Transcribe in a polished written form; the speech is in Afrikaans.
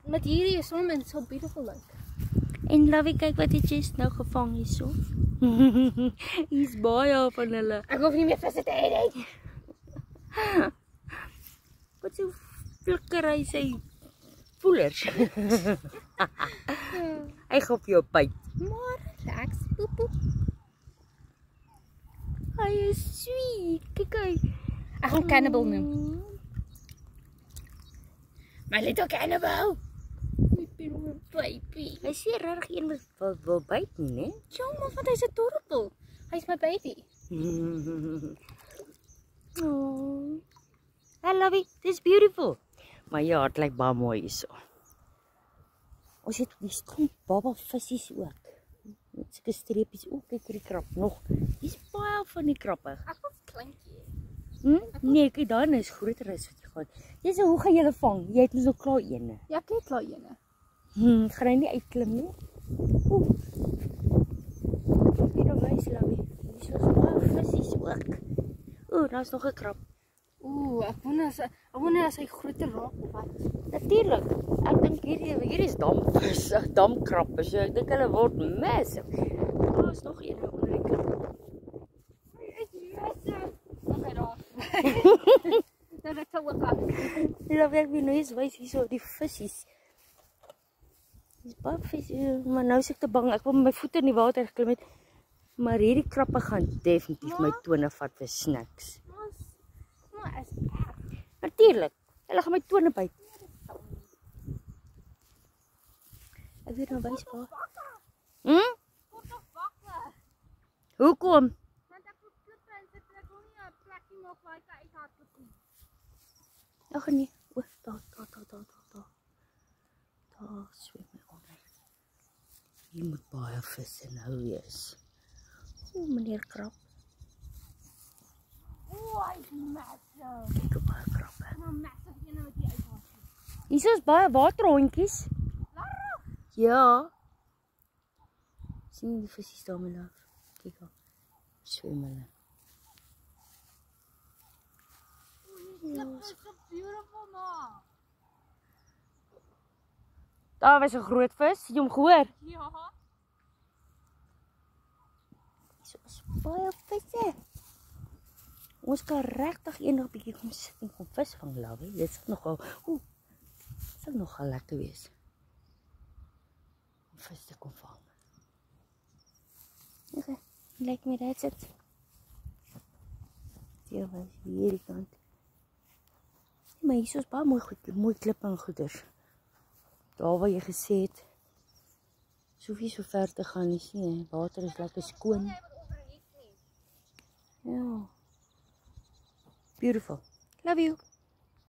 met hierdie is sommer so beautiful like. En Lovie, kyk wat die chest nou gevang hierso. Hier's baie van hulle. Ek hoef nie meer visse te hê nie. Wat so flikker hy sy voelers. Hy gaan op jou byt. Maar relax, poep poep. Hy is sweet. Kyk hy. Ek gaan cannibal noem. My little cannibal. Baby. Hy sê regtig een wat wil byt nie, né? Ja, maar want hy's 'n dorpel. Hy's my baby. Oh. I love it. It's beautiful. Maar ja, het lyk baie mooi hierso. Ons het die stomp baba visse ook. Met sulke streepies. O, kyk hierdie krap nog. Hier's baie van die krappe. Ek was kleintjie. Nee, kyk daar is groter as wat jy gaan. Jy sê hoe gaan jy hulle vang? Jy het mos al klaar eene. Ja, ek het klaar eene. Gaan hy nie uitklim nie? Oeh. Hier nou wys Lovie. Hier is baie visse ook. O, daar's nog 'n krap. Ooh, ek wonder as hy groter raak of wat. Natuurlik. Ek dink hier is dampvis, dampkrappe. So ek dink hulle word massive. Daar is nog een onder die klip. Nog hy daar. Dan ek sou ook aan. Lovie, ek wil nou eens wys hierso die visse. Dis baie visse, maar nou is ek te bang. Ek wil met my voete in die water geklim het. Maar hierdie krappe gaan definitief my tone vat vir snacks. Maar is Natuurlik. Hulle gaan my tone byt. Ek weet nou wys waar. Kom nog wakker. Hoekom? Want ek moet klippe en sit ek wil nie 'n plekkie maak waar ek uithardloop nie. Ag nee. O, daar. Daar swem my onder. Hier moet baie visse nou wees. O, meneer krap. Ooh, hy's massive. Kyk hoe baie krappe. Maar massive een wat jy uithardloop. Hier is baie waterhondjies. Lara. Ja. Sien jy die visse daar my love? Kyk al. Swem hulle. It's so beautiful now. Daar was 'n groot vis. Jy hom gehoor? Ja. So is baie visse. Ons kan regtig eendag bietjie kom sit en kom vis vang, Lovie. Dit sal nogal, sal nogal lekker wees. Om vis te kom vang. Okay, lyk my that's it. Hier was hierdie kant. Maar hier is baie mooi klippe en goeders. Daar waar jy gesê het, soveel so ver te gaan nie, sien, water is lekker skoon. Ja. Beautiful. Love you.